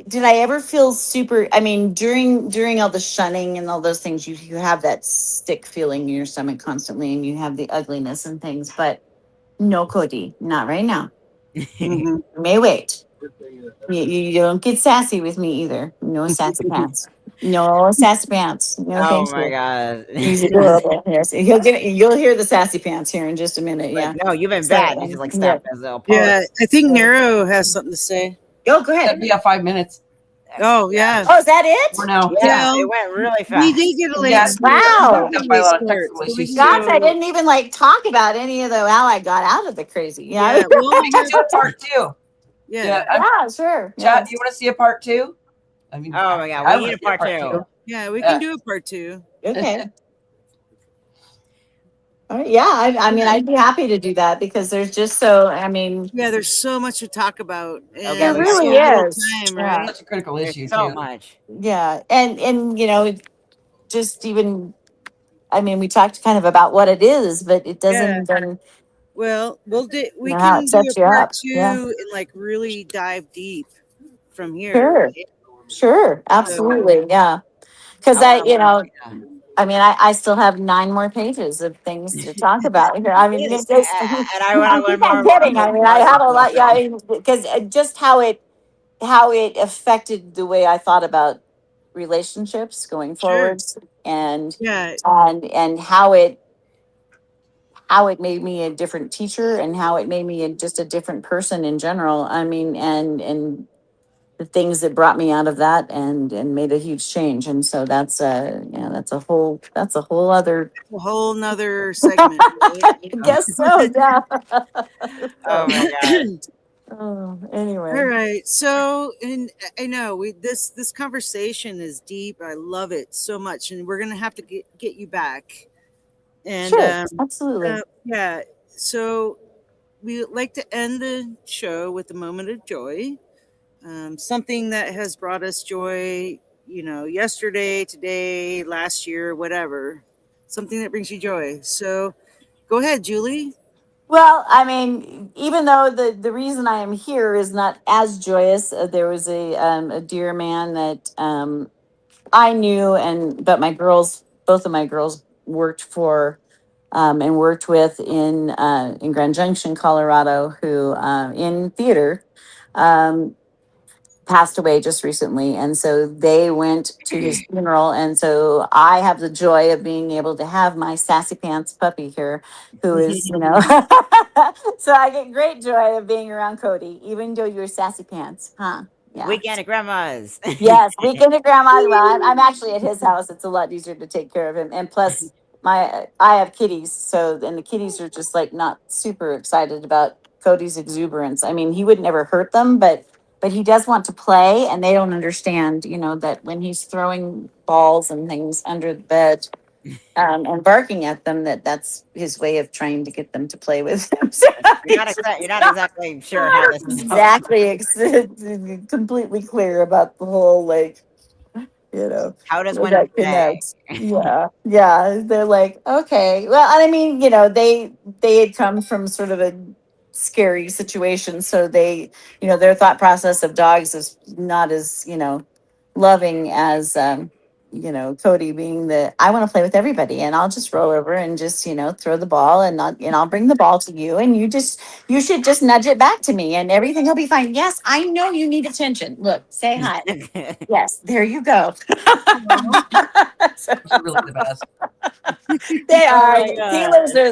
S1: did I ever feel super? I mean, during all the shunning and all those things, you have that stick feeling in your stomach constantly, and you have the ugliness and things. But no, Cody, not right now.
S4: Mhm.
S1: You may wait. You don't get sassy with me either. No sassy pants. No sassy pants. No,
S2: Oh
S1: thank
S2: my
S1: you.
S2: god.
S1: He's adorable. Yes, you'll hear the sassy pants here in just a minute.
S2: Like,
S1: Yeah.
S2: no, you've been
S1: So
S2: bad. You just like
S1: yeah.
S2: snap his little pose.
S4: Yeah, I think
S1: So,
S4: Nero has something to say.
S1: go ahead.
S3: That'd be 5 minutes
S4: Oh yeah.
S1: Oh, is that it?
S3: for now.
S2: Yeah,
S4: Well,
S2: it went really
S4: we
S2: fast.
S4: did get a late
S3: Yeah,
S4: start.
S1: Wow.
S4: We did get a
S3: by a
S4: late
S3: lot of
S4: start,
S3: technical
S4: so we
S3: issues.
S4: can
S1: Gosh, I
S4: go.
S1: didn't even like talk about any of the how I got out of the crazy. Yeah.
S4: Yeah, well,
S3: We can do a part two.
S4: yeah,
S1: Yeah, sure.
S3: Chat,
S1: Yes.
S3: do you want to see a part two? I mean,
S2: Oh my god,
S3: I
S2: we
S3: want
S2: need
S3: to
S2: a
S3: see a
S2: part
S3: part
S2: two.
S3: two.
S4: yeah, we can do a part two.
S1: Okay. All right. Yeah. I mean, I'd be happy to do that because there's just so, I mean,
S4: Yeah, there's so much to talk about,
S2: Okay,
S1: there
S4: and
S2: we gotta
S4: so
S1: really
S2: get
S4: little
S1: is.
S4: time,
S1: Yeah.
S4: right?
S3: Such a critical
S2: there's
S3: issue
S2: so
S3: too.
S2: much.
S1: Yeah. And, just even, I mean, we talked kind of about what it is, but it
S4: Yeah.
S1: doesn't even
S4: Well, we
S1: know how it
S4: can do
S1: sets
S4: a
S1: you
S4: part
S1: up. Yeah.
S4: two and like really dive deep from here,
S1: Sure.
S4: right?
S1: Sure.
S4: So
S1: Absolutely. Yeah. Because
S2: I want to learn. Yeah.
S1: I mean, I still have 9 more pages of things to talk about here. I mean,
S4: yes,
S2: And I want
S1: I
S2: to learn
S1: think
S2: more
S1: I'm
S2: and more
S1: kidding.
S2: about
S1: I
S2: the
S1: mean, I
S2: stories
S1: have
S2: of
S1: a
S2: the
S1: lot. Yeah,
S2: children.
S1: because just how it affected the way I thought about relationships going
S4: sure.
S1: forwards, and
S4: Yeah,
S1: and how it made me a different teacher, and how it made me just a different person in general. I mean, and the things that brought me out of that and made a huge change. And so that's a whole other.
S4: a whole nother segment, right?
S1: I guess so. Yeah.
S2: Oh
S1: So,
S2: my god.
S4: All
S1: anyway,
S4: right. So, and I know this conversation is deep. I love it so much, and we're gonna have to get you back. And
S1: sure, absolutely.
S4: yeah. So we like to end the show with a moment of joy, something that has brought us joy. Yesterday, today, last year, whatever. Something that brings you joy. So go ahead, Julie.
S1: Well, I mean, even though the reason I am here is not as joyous, there was a dear man that I knew, and but both of my girls worked for, and worked with in Grand Junction, Colorado, who in theater. Um, Passed away just recently, and so they went to his funeral, and so I have the joy of being able to have my sassy pants puppy here, who is, so I get great joy of being around Cody, even though you're sassy pants, huh? Yeah.
S2: Weekend at grandma's.
S1: Yes, weekend at grandma's. Well, I'm actually at his house. It's a lot easier to take care of him, and plus, I have kitties, so and the kitties are just like not super excited about Cody's exuberance. I mean, he would never hurt them, but he does want to play, and they don't understand, that when he's throwing balls and things under the bed, and barking at them, that's his way of trying to get them to play with him. So
S2: You're not exactly sure how this is going.
S1: exactly completely clear about the whole like you know,
S2: How does
S1: with
S2: one
S1: that
S2: say?
S1: connect. Yeah, yeah. They're like, okay. Well, and I mean, they had come from sort of a scary situation, so their thought process of dogs is not as loving as Cody being the I want to play with everybody and I'll just roll over and just throw the ball and I'll bring the ball to you and you should just nudge it back to me and everything will be fine. Yes, I know you need attention. Look, say hi. Yes, there you go. So,
S3: Those are really the best.
S1: they
S2: Oh
S1: are.
S2: my god.
S1: Healers are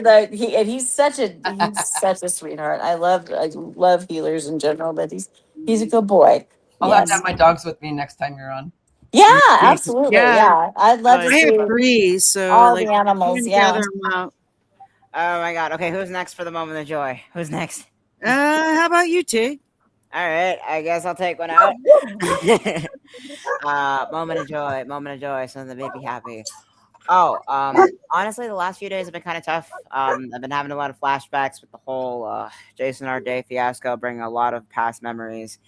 S1: and he's such a sweetheart. I love healers in general, but he's a good boy.
S3: I'll have to have
S1: Yes.
S3: my dogs with me next time you're on.
S1: Yeah,
S3: Yeah.
S1: absolutely.
S4: Yeah.
S1: Yeah. I'd love to
S4: I
S1: see
S4: have 3, so
S1: all
S4: like
S1: the
S4: we're
S1: animals.
S4: gonna
S1: Yeah.
S4: gather them out.
S2: Oh my god. Okay, who's next for the moment of joy? Who's next?
S4: How about you, Tig?
S2: All right, I guess I'll take one out. Moment of joy, moment of joy, something that made me happy. Oh, honestly, the last few days have been kind of tough. I've been having a lot of flashbacks with the whole Jason R. Day fiasco, bringing a lot of past memories.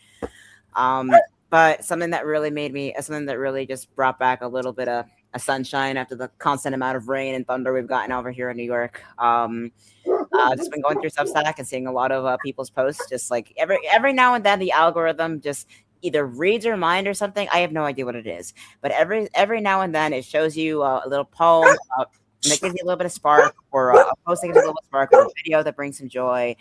S2: Um, but something that really just brought back a little bit of a sunshine after the constant amount of rain and thunder we've gotten over here in New York. Just been going through Substack and seeing a lot of people's posts. Just like every now and then, the algorithm just either reads your mind or something. I have no idea what it is, but every now and then it shows you a little poem. And that gives you a little bit of spark, or a post that gives you a little bit of spark, or a video that brings some joy.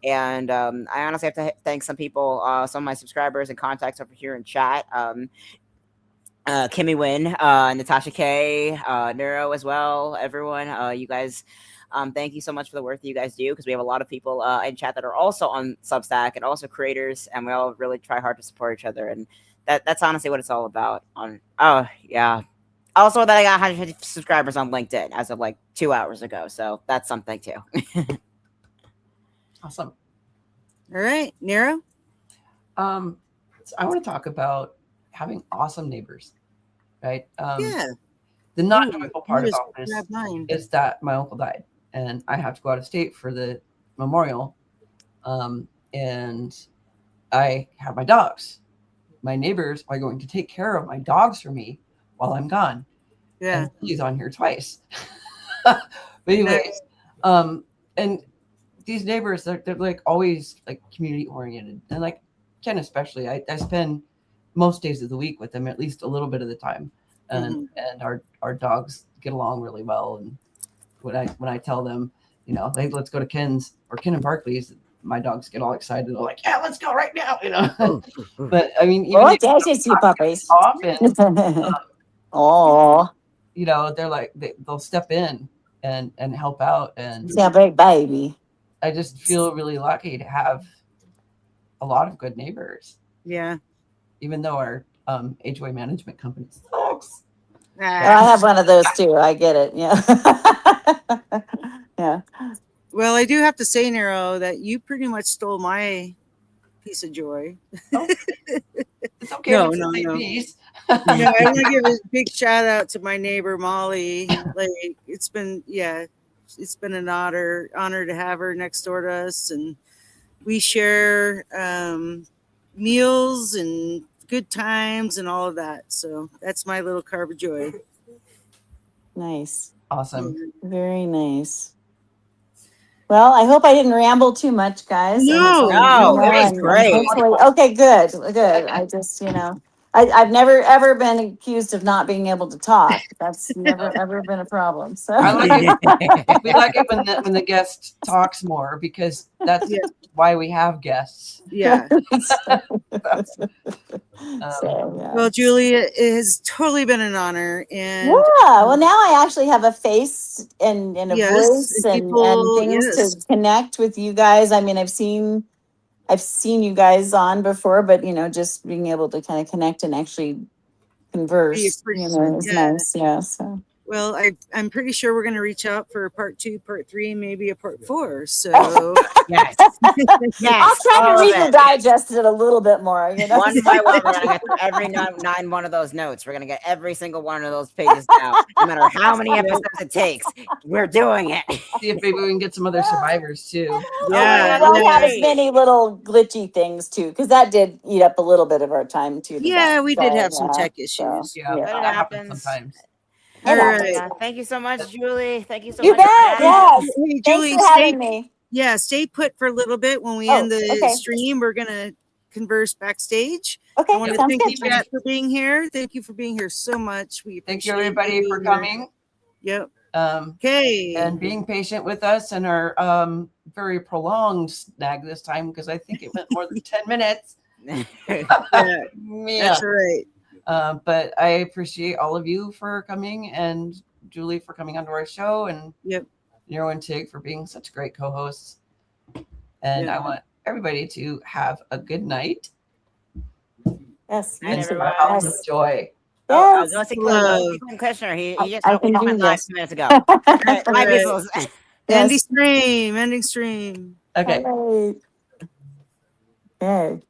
S2: And I honestly have to thank some people, some of my subscribers and contacts over here in chat. Kimmy Wynn, Natasha K, Neuro as well. Everyone, you guys, thank you so much for the work that you guys do, because we have a lot of people in chat that are also on Substack and also creators, and we all really try hard to support each other. And that's honestly what it's all about. Oh yeah. Also, that I got 150 subscribers on LinkedIn as of like 2 hours ago, so that's something too.
S3: Awesome.
S4: All right, Nero.
S3: So I want to talk about having awesome neighbors, right?
S4: Yeah.
S3: The not joyful part
S4: just
S3: about this
S4: grabbed mine.
S3: is that my uncle died, and I have to go out of state for the memorial. And I have my dogs. My neighbors are going to take care of my dogs for me while I'm gone.
S4: Yeah.
S3: And he's on here twice. But anyways, and these neighbors, they're like always like community oriented, and like Ken especially. I spend most days of the week with them, at least a little bit of the time, and our dogs get along really well. And when I tell them, hey, let's go to Ken's or Ken and Barkley's, my dogs get all excited. They're like, yeah, let's go right now. But I mean, even
S1: Oh, there's you puppies.
S3: often,
S1: Oh,
S3: they're like they'll step in and help out, and
S1: it's a big baby.
S3: I just feel really lucky to have a lot of good neighbors,
S4: Yeah.
S3: even though our HOA management company sucks.
S1: I have one of those too. I get it. Yeah. Yeah.
S4: Well, I do have to say, Nero, that you pretty much stole my piece of joy.
S3: It's okay.
S4: No,
S3: to
S4: no,
S3: say
S4: no.
S3: peace.
S4: I want to give a big shout out to my neighbor Molly. Like it's been an honor to have her next door to us, and we share meals and good times and all of that. So that's my little carb of joy.
S1: Nice.
S3: Awesome.
S1: Very nice. Well, I hope I didn't ramble too much, guys.
S4: No,
S2: it was great.
S1: Okay, good. I just, I've never ever been accused of not being able to talk. That's never ever been a problem. So
S3: I like it. We like it when the guest talks more, because that's why we have guests.
S4: Yeah. Well, Julie, it has totally been an honor, and
S1: well, now I actually have a face and a voice and things to connect with you guys. I mean, I've seen you guys on before, but just being able to kind of connect and actually converse, is nice. Yeah. So
S4: Well, I'm pretty sure we're going to reach out for part 2, part 3, and maybe a part 4. So
S2: Yes. Yes.
S1: I'll try to
S2: all of
S1: read
S2: it.
S1: and digest it a little bit more.
S2: One by one, we're gonna get through every nine one of those notes. We're gonna get every single one of those pages out, no matter how many episodes it takes. We're doing it.
S3: See if maybe we can get some other survivors too.
S4: Yeah,
S2: God,
S1: we won't
S2: yeah.
S1: have as many little glitchy things too, because that did eat up a little bit of our time too.
S4: yeah, we did have some
S1: yeah,
S4: tech
S1: so,
S4: issues.
S3: Yeah,
S1: yeah.
S2: But it
S3: that happens
S2: happens.
S3: sometimes.
S4: All
S1: It
S4: right.
S1: happens.
S2: Thank you so much, Julie. Thank you so
S1: You
S2: much.
S1: bet.
S2: for
S1: Yes.
S4: Hey,
S1: Thanks
S4: Julie,
S1: for having me.
S4: yeah, stay put for a little bit. When we
S1: Oh,
S4: end the
S1: okay.
S4: stream, we're going to converse backstage.
S1: Okay,
S4: I want to
S1: sounds
S4: thank
S1: good.
S4: you, Matt, for being here. Thank you for being here so much. We
S3: Thank you
S4: appreciate
S3: everybody for
S4: you.
S3: coming.
S4: Yep.
S3: Um,
S4: Okay.
S3: and being patient with us and our very prolonged snag this time because I think it went more than 10 minutes.
S4: Yeah,
S3: Yeah.
S4: that's all right.
S3: But I appreciate all of you for coming and Julie for coming onto our show and
S4: Yep.
S3: Nero and Tig for being such great co-hosts. And
S4: Yeah.
S3: I want everybody to have a good night.
S1: Yes.
S2: Night,
S1: you too.
S2: everyone.
S3: Lots
S1: Yes.
S3: of joy.
S2: Oh,
S1: Yes.
S2: go see
S4: Love.
S2: Clinton Kushner. He just
S1: I
S2: opened
S1: can do
S2: comment like
S1: this.
S2: 2 minutes ago. All right, bye,
S4: Right.
S2: people.
S4: Ending
S1: Yes.
S4: stream. Ending stream.
S3: Okay.
S1: All right. Okay.